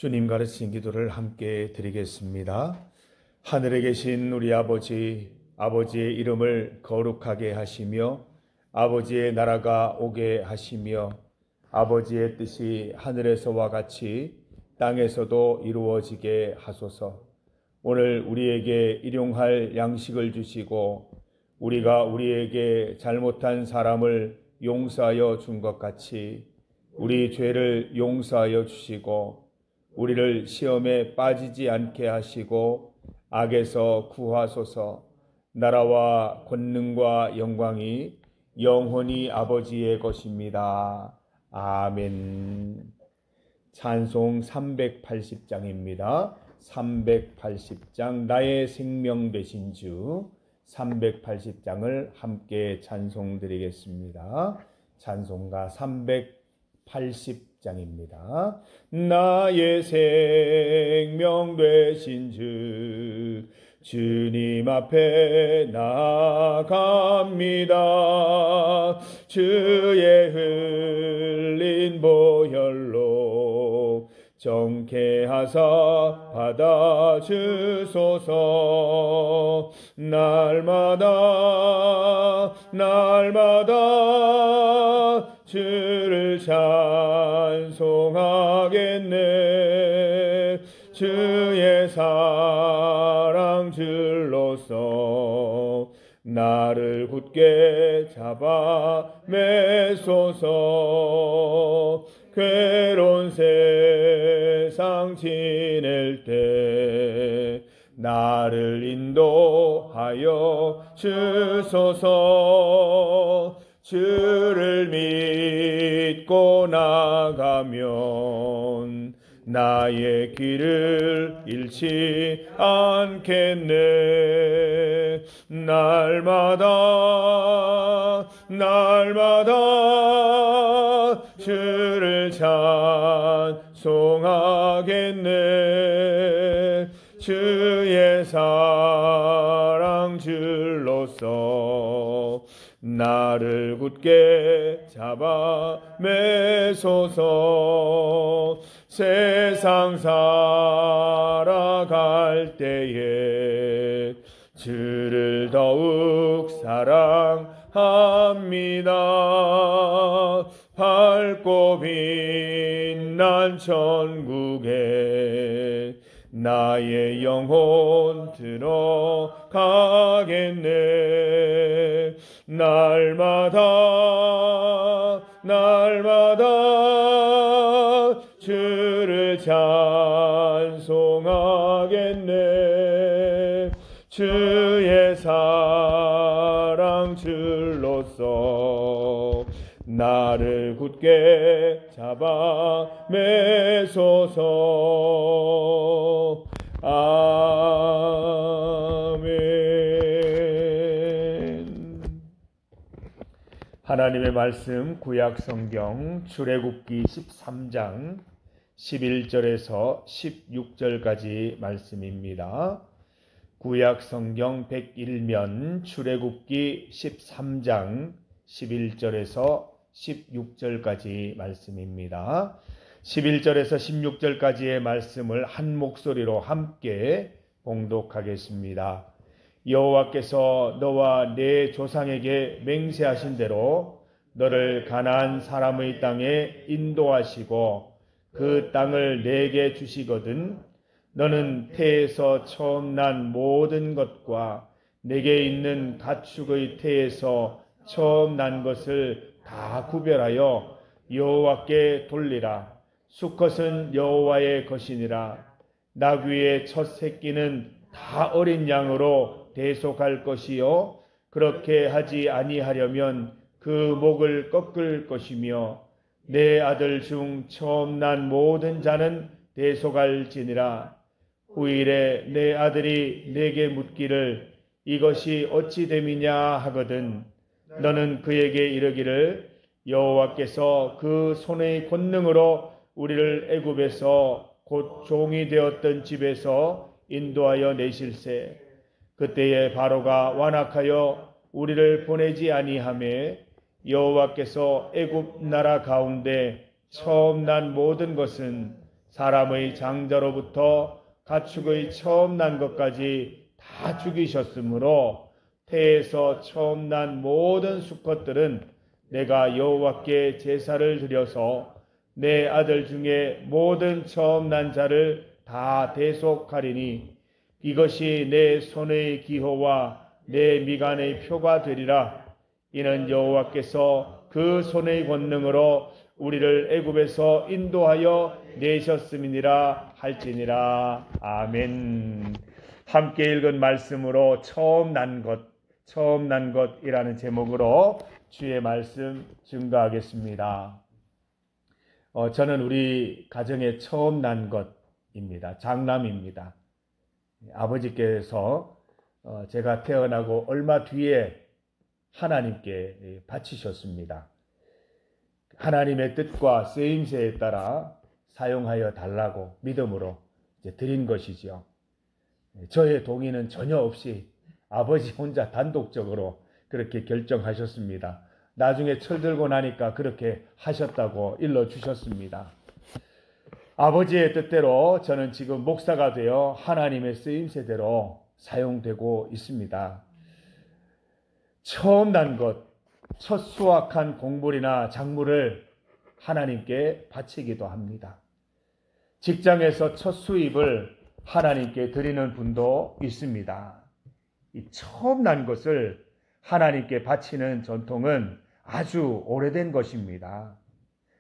주님 가르친 기도를 함께 드리겠습니다. 하늘에 계신 우리 아버지, 아버지의 이름을 거룩하게 하시며 아버지의 나라가 오게 하시며 아버지의 뜻이 하늘에서와 같이 땅에서도 이루어지게 하소서. 오늘 우리에게 일용할 양식을 주시고 우리가 우리에게 잘못한 사람을 용서하여 준 것 같이 우리 죄를 용서하여 주시고 우리를 시험에 빠지지 않게 하시고 악에서 구하소서. 나라와 권능과 영광이 영원히 아버지의 것입니다. 아멘. 찬송 380장입니다. 380장 나의 생명 되신 주 380장을 함께 찬송드리겠습니다. 찬송가 380장입니다. 나의 생명 되신 주 주님 앞에 나아갑니다. 주의 흘린 보혈로 정케하사 받아주소서. 날마다 주를 찬송하겠네. 주의 사랑 줄로서 나를 굳게 잡아 매소서. 괴로운 세상 지낼 때 나를 인도하여 주소서. 주를 믿고 나가면 나의 길을 잃지 않겠네. 날마다 주를 찬송하겠네. 주의 사랑 줄로서 나를 굳게 잡아 매소서. 세상 살아갈 때에 주를 더욱 사랑합니다. 밝고 빛난 천국에 나의 영혼 들어가겠네. 날마다 주를 찬송하겠네. 주의 사랑 줄로서 나를 굳게 잡아 매소서. 아멘. 하나님의 말씀 구약 성경 출애굽기 13장 11절에서 16절까지 말씀입니다. 구약 성경 101면 출애굽기 13장 11절에서 16절까지 말씀입니다. 11절에서 16절까지의 말씀을 한 목소리로 함께 봉독하겠습니다. 여호와께서 너와 내 조상에게 맹세하신 대로 너를 가나안 사람의 땅에 인도하시고 그 땅을 내게 주시거든 너는 태에서 처음 난 모든 것과 내게 있는 가축의 태에서 처음 난 것을 다 구별하여 여호와께 돌리라. 수컷은 여호와의 것이니라. 나귀의 첫 새끼는 다 어린 양으로 대속할 것이요 그렇게 하지 아니하려면 그 목을 꺾을 것이며 내 아들 중 처음 난 모든 자는 대속할지니라. 후일에 내 아들이 내게 묻기를 이것이 어찌 됨이냐 하거든 너는 그에게 이르기를 여호와께서 그 손의 권능으로 우리를 애굽에서 곧 종이 되었던 집에서 인도하여 내실세. 그때에 바로가 완악하여 우리를 보내지 아니하매 여호와께서 애굽 나라 가운데 처음 난 모든 것은 사람의 장자로부터 가축의 처음 난 것까지 다 죽이셨으므로 태에서 처음 난 모든 수컷들은 내가 여호와께 제사를 드려서 내 아들 중에 모든 처음 난 자를 다 대속하리니 이것이 내 손의 기호와 내 미간의 표가 되리라. 이는 여호와께서 그 손의 권능으로 우리를 애굽에서 인도하여 내셨음이니라 할지니라. 아멘. 함께 읽은 말씀으로 처음 난 것이라는 제목으로 주의 말씀 증거하겠습니다. 저는 우리 가정에 처음 난 것입니다. 장남입니다. 아버지께서 제가 태어나고 얼마 뒤에 하나님께 바치셨습니다. 하나님의 뜻과 쓰임새에 따라 사용하여 달라고 믿음으로 드린 것이지요. 저의 동의는 전혀 없이 아버지 혼자 단독적으로 그렇게 결정하셨습니다. 나중에 철들고 나니까 그렇게 하셨다고 일러주셨습니다. 아버지의 뜻대로 저는 지금 목사가 되어 하나님의 쓰임새대로 사용되고 있습니다. 처음 난 것, 첫 수확한 곡물이나 작물을 하나님께 바치기도 합니다. 직장에서 첫 수입을 하나님께 드리는 분도 있습니다. 이 처음 난 것을 하나님께 바치는 전통은 아주 오래된 것입니다.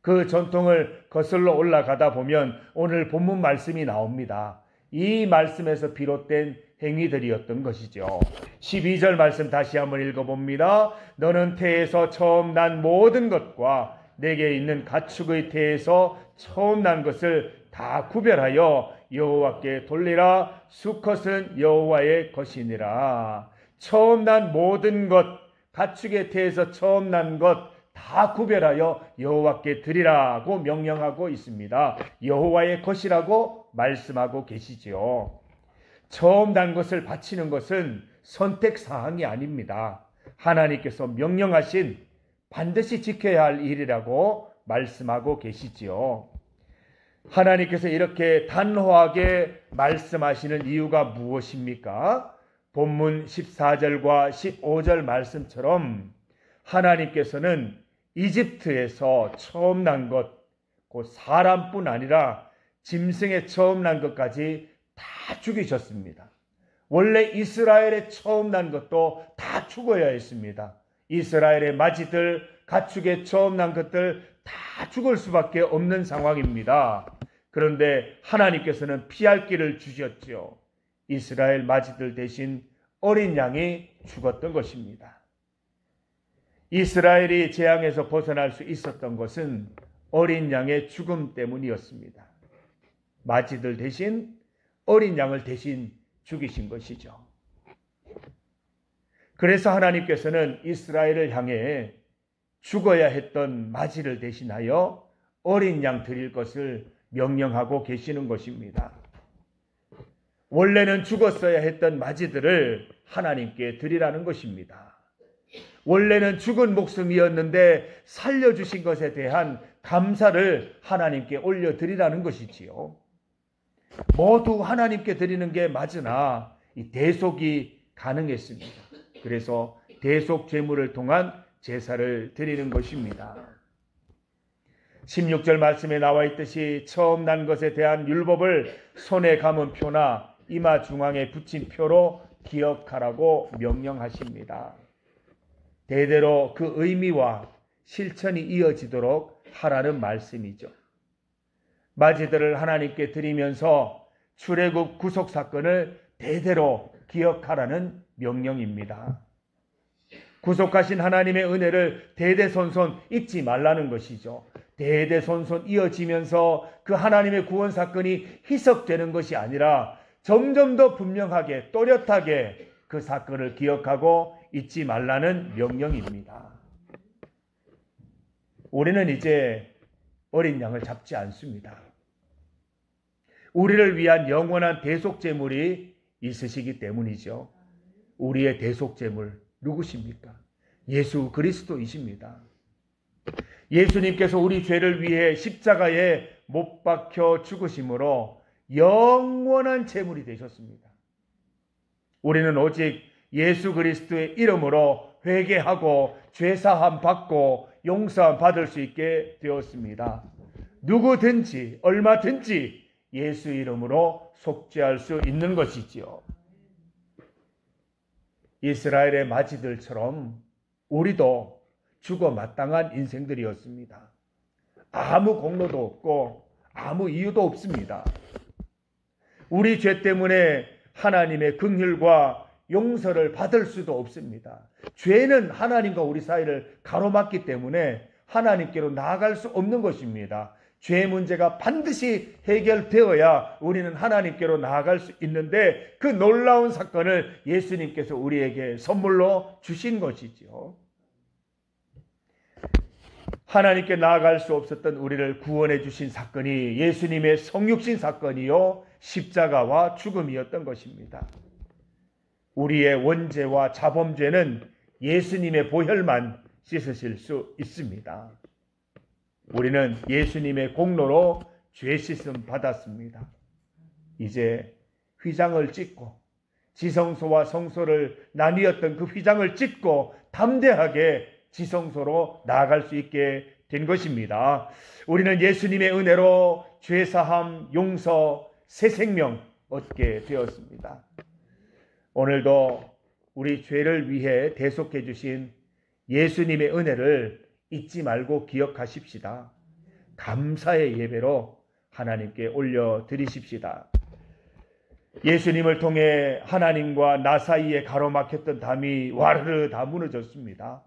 그 전통을 거슬러 올라가다 보면 오늘 본문 말씀이 나옵니다. 이 말씀에서 비롯된 행위들이었던 것이죠. 12절 말씀 다시 한번 읽어봅니다. 너는 태에서 처음 난 모든 것과 내게 있는 가축의 태에서 처음 난 것을 다 구별하여 여호와께 돌리라. 수컷은 여호와의 것이니라. 처음 난 모든 것, 가축의 태에서 처음 난 것 다 구별하여 여호와께 드리라고 명령하고 있습니다. 여호와의 것이라고 말씀하고 계시지요. 처음 난 것을 바치는 것은 선택사항이 아닙니다. 하나님께서 명령하신 반드시 지켜야 할 일이라고 말씀하고 계시지요. 하나님께서 이렇게 단호하게 말씀하시는 이유가 무엇입니까? 본문 14절과 15절 말씀처럼 하나님께서는 이집트에서 처음 난 것, 곧 사람뿐 아니라 짐승의 처음 난 것까지 다 죽이셨습니다. 원래 이스라엘의 처음 난 것도 다 죽어야 했습니다. 이스라엘의 맞이들, 가축의 처음 난 것들 다 죽을 수밖에 없는 상황입니다. 그런데 하나님께서는 피할 길을 주셨죠. 이스라엘 맞이들 대신 어린 양이 죽었던 것입니다. 이스라엘이 재앙에서 벗어날 수 있었던 것은 어린 양의 죽음 때문이었습니다. 맞이들 대신 어린 양을 대신 죽이신 것이죠. 그래서 하나님께서는 이스라엘을 향해 죽어야 했던 맞이를 대신하여 어린 양 드릴 것을 명령하고 계시는 것입니다. 원래는 죽었어야 했던 맞이들을 하나님께 드리라는 것입니다. 원래는 죽은 목숨이었는데 살려주신 것에 대한 감사를 하나님께 올려드리라는 것이지요. 모두 하나님께 드리는 게 맞으나 이 대속이 가능했습니다. 그래서 대속 제물을 통한 제사를 드리는 것입니다. 16절 말씀에 나와 있듯이 처음 난 것에 대한 율법을 손에 감은 표나 이마 중앙에 붙인 표로 기억하라고 명령하십니다. 대대로 그 의미와 실천이 이어지도록 하라는 말씀이죠. 맞이들을 하나님께 드리면서 출애굽 구속 사건을 대대로 기억하라는 명령입니다. 구속하신 하나님의 은혜를 대대손손 잊지 말라는 것이죠. 대대손손 이어지면서 그 하나님의 구원 사건이 희석되는 것이 아니라 점점 더 분명하게 또렷하게 그 사건을 기억하고 잊지 말라는 명령입니다. 우리는 이제 어린 양을 잡지 않습니다. 우리를 위한 영원한 대속제물이 있으시기 때문이죠. 우리의 대속제물 누구십니까? 예수 그리스도이십니다. 예수님께서 우리 죄를 위해 십자가에 못 박혀 죽으심으로 영원한 제물이 되셨습니다. 우리는 오직 예수 그리스도의 이름으로 회개하고 죄사함 받고 용서함 받을 수 있게 되었습니다. 누구든지 얼마든지 예수 이름으로 속죄할 수 있는 것이지요. 이스라엘의 마지들처럼 우리도 죽어 마땅한 인생들이었습니다. 아무 공로도 없고 아무 이유도 없습니다. 우리 죄 때문에 하나님의 긍휼과 용서를 받을 수도 없습니다. 죄는 하나님과 우리 사이를 가로막기 때문에 하나님께로 나아갈 수 없는 것입니다. 죄 문제가 반드시 해결되어야 우리는 하나님께로 나아갈 수 있는데 그 놀라운 사건을 예수님께서 우리에게 선물로 주신 것이지요. 하나님께 나아갈 수 없었던 우리를 구원해 주신 사건이 예수님의 성육신 사건이요 십자가와 죽음이었던 것입니다. 우리의 원죄와 자범죄는 예수님의 보혈만 씻으실 수 있습니다. 우리는 예수님의 공로로 죄 씻음 받았습니다. 이제 휘장을 찢고 지성소와 성소를 나뉘었던 그 휘장을 찢고 담대하게 지성소로 나아갈 수 있게 된 것입니다. 우리는 예수님의 은혜로 죄사함, 용서, 새 생명 얻게 되었습니다. 오늘도 우리 죄를 위해 대속해 주신 예수님의 은혜를 잊지 말고 기억하십시다. 감사의 예배로 하나님께 올려드리십시다. 예수님을 통해 하나님과 나 사이에 가로막혔던 담이 와르르 다 무너졌습니다.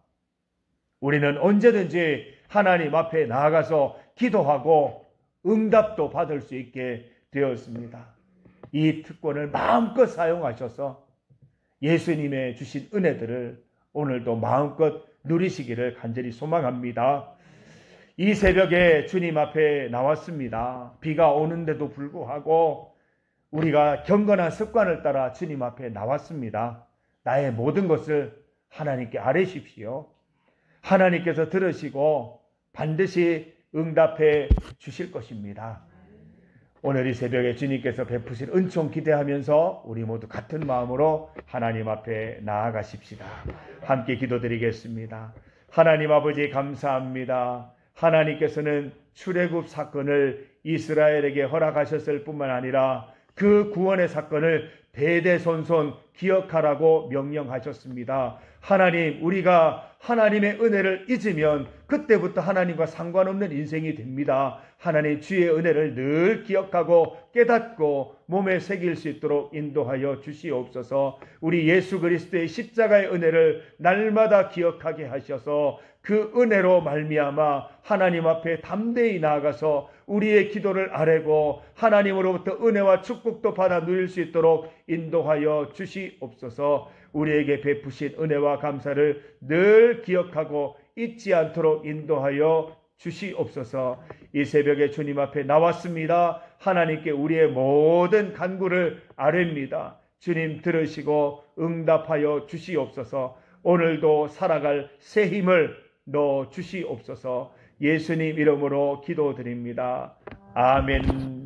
우리는 언제든지 하나님 앞에 나아가서 기도하고 응답도 받을 수 있게 되었습니다. 이 특권을 마음껏 사용하셔서 예수님의 주신 은혜들을 오늘도 마음껏 누리시기를 간절히 소망합니다. 이 새벽에 주님 앞에 나왔습니다. 비가 오는데도 불구하고 우리가 경건한 습관을 따라 주님 앞에 나왔습니다. 나의 모든 것을 하나님께 아뢰십시오. 하나님께서 들으시고 반드시 응답해 주실 것입니다. 오늘 이 새벽에 주님께서 베푸실 은총 기대하면서 우리 모두 같은 마음으로 하나님 앞에 나아가십시다. 함께 기도드리겠습니다. 하나님 아버지 감사합니다. 하나님께서는 출애굽 사건을 이스라엘에게 허락하셨을 뿐만 아니라 그 구원의 사건을 대대손손 기억하라고 명령하셨습니다. 하나님, 우리가 하나님의 은혜를 잊으면 그때부터 하나님과 상관없는 인생이 됩니다. 하나님, 주의 은혜를 늘 기억하고 깨닫고 몸에 새길 수 있도록 인도하여 주시옵소서. 우리 예수 그리스도의 십자가의 은혜를 날마다 기억하게 하셔서 그 은혜로 말미암아 하나님 앞에 담대히 나아가서 우리의 기도를 아뢰고 하나님으로부터 은혜와 축복도 받아 누릴 수 있도록 인도하여 주시옵소서. 우리에게 베푸신 은혜와 감사를 늘 기억하고 잊지 않도록 인도하여 주시옵소서. 이 새벽에 주님 앞에 나왔습니다. 하나님께 우리의 모든 간구를 아뢰입니다. 주님 들으시고 응답하여 주시옵소서. 오늘도 살아갈 새 힘을 넣어 주시옵소서. 예수님 이름으로 기도드립니다. 아멘.